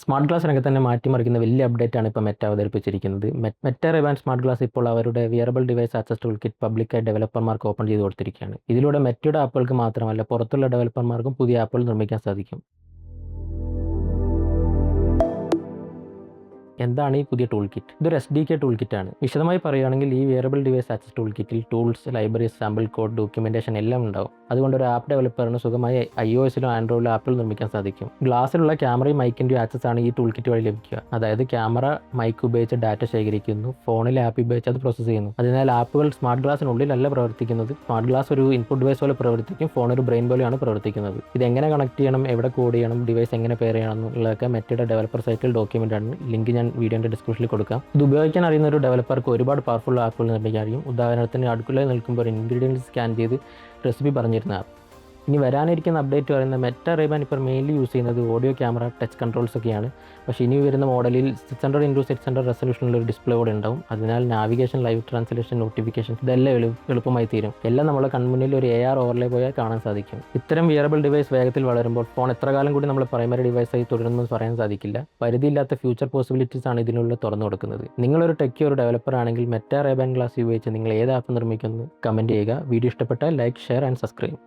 Smart glass രംഗത്ത് തന്നെ മാറ്റിമറിക്കുന്ന വലിയ അപ്ഡേറ്റാണ് ഇപ്പോൾ മെറ്റ അവതരിപ്പിച്ചിരിക്കുന്നത്. മെറ്റ റെബാൻ സ്മാർട്ട് ഗ്ലാസ് ഇപ്പോൾ അവരുടെ wearable device access tool kit പബ്ലിക്കായി ഡെവലപ്പർമാർക്ക് ഓപ്പൺ ചെയ്ത് കൊടുത്തിരിക്കുകയാണ്. ഇതിലൂടെ മെറ്റയുടെ ആപ്പുകൾക്ക് മാത്രമല്ല പുറത്തുള്ള ഡെവലപ്പർമാർക്കും പുതിയ ആപ്പുകൾ നിർമ്മിക്കാൻ സാധിക്കും. എന്താണ് ഈ പുതിയ ടൂൾ കിറ്റ്? ഇതൊരു SDK ടൂൾ കിറ്റാണ്. വിശദമായി പറയുകയാണെങ്കിൽ ഈ വിയറബിൾ ഡിവൈസ് ആക്സസ് ടൂൾ കിറ്റിൽ tools, libraries, sample code, documentation എല്ലാം ഉണ്ടാവും. അതുകൊണ്ട് ഒരു ആപ്പ് ഡെവലപ്പറിന് സുഖമായി iOSലോ ആൻഡ്രോയിഡിലോ ആപ്പുകൾ നിർമ്മിക്കാൻ സാധിക്കും. ഗ്ലാസ്സിലുള്ള ക്യാമറയും മൈക്കിൻ്റെയും ആക്സസ് ആണ് ഈ ടൂൾ കിറ്റ് വഴി ലഭിക്കുക. അതായത് ക്യാമറ മൈക്ക് ഉപയോഗിച്ച് ഡാറ്റ ശേഖരിക്കുന്നു, ഫോണിലെ ആപ്പ് ഉപയോഗിച്ച് അത് പ്രോസസ്സ് ചെയ്യുന്നു. അതിനാൽ ആപ്പുകൾ സ്മാർട്ട് ഗ്ലാസിനുള്ളിലല്ല പ്രവർത്തിക്കുന്നത്. സ്മാർട്ട് ഗ്ലാസ് ഒരു ഇൻപുട്ട് ഡിവൈസ് പോലെ പ്രവർത്തിക്കും, ഫോൺ ഒരു ബ്രെയിൻ പോലെയാണ് പ്രവർത്തിക്കുന്നത്. ഇത് എങ്ങനെ കണക്ട് ചെയ്യണം, എവിടെ കോഡ് ചെയ്യണം, ഡിവൈസ് എങ്ങനെ പെയർ ചെയ്യണം എന്നുള്ളതൊക്കെ മെറ്റയുടെ ഡെവലപ്പർ സൈറ്റിൽ ഡോക്യുമെൻ്റ് ആണ്. ലിങ്ക് ഞാൻ വീഡിയോൻ്റെ ഡിസ്ക്രിപ്ഷനിൽ കൊടുക്കാം. ഇത് ഉപയോഗിക്കാൻ അറിയുന്ന ഒരു ഡെവലപ്പർക്ക് ഒരുപാട് പവർഫുൾ ആപ്പുകൾ നിർമ്മിക്കാൻ കഴിയും. ഉദാഹരണത്തിന് അടുക്കളയിൽ നിൽക്കുമ്പോൾ ഇൻഗ്രീഡിയൻസ് സ്കാൻ ചെയ്ത് റെസിപ്പി പറഞ്ഞിരുന്ന ആപ്പ്. ഇനി വരാനിരിക്കുന്ന അപ്ഡേറ്റ് പറയുന്ന മെറ്റ റെബാൻ ഇപ്പോൾ മെയിൻലി യൂസ് ചെയ്യുന്നത് ഓഡിയോ, ക്യാമറ, ടച്ച് കൺട്രോൾസ് ഒക്കെയാണ്. പക്ഷേ ഇനി വരുന്ന മോഡലിൽ 600x600 റെസൊല്യൂഷനുള്ള ഒരു ഡിസ്പ്ലേ കൂടെ ഉണ്ടാവും. അതിനാൽ നാവിഗേഷൻ, ലൈവ് ട്രാൻസ്ലേഷൻ, നോട്ടിഫിക്കേഷൻ ഇതെല്ലാം എളുപ്പമായി തീരും. എല്ലാം നമ്മളെ കൺമുന്നിൽ ഒരു AR ഓവർലേ പോയാൽ കാണാൻ സാധിക്കും. ഇത്തരം വിയറബിൾ ഡിവൈസ് വേഗത്തിൽ വളരുമ്പോൾ ഫോൺ എത്ര കാലം കൂടി നമ്മളെ പ്രൈമറി ഡിവൈസായി തുടരുമെന്ന് പറയാൻ സാധിക്കില്ല. പരിധിയില്ലാത്ത ഫ്യൂച്ചർ പോസിബിലിറ്റീസ് ആണ് ഇതിനുള്ള തുറന്നു കൊടുക്കുന്നത്. നിങ്ങളൊരു ടെക്കി ഒരു ഡെവലപ്പർ ആണെങ്കിൽ മെറ്റ റെബാൻ ഗ്ലാസ് ഉപയോഗിച്ച് നിങ്ങൾ ഏത് ആപ്പ് നിർമ്മിക്കുന്നു കമൻറ്റ് ചെയ്യുക. വീഡിയോ ഇഷ്ടപ്പെട്ടാൽ ലൈക്ക്, ഷെയർ ആൻഡ് സബ്സ്ക്രൈബ്.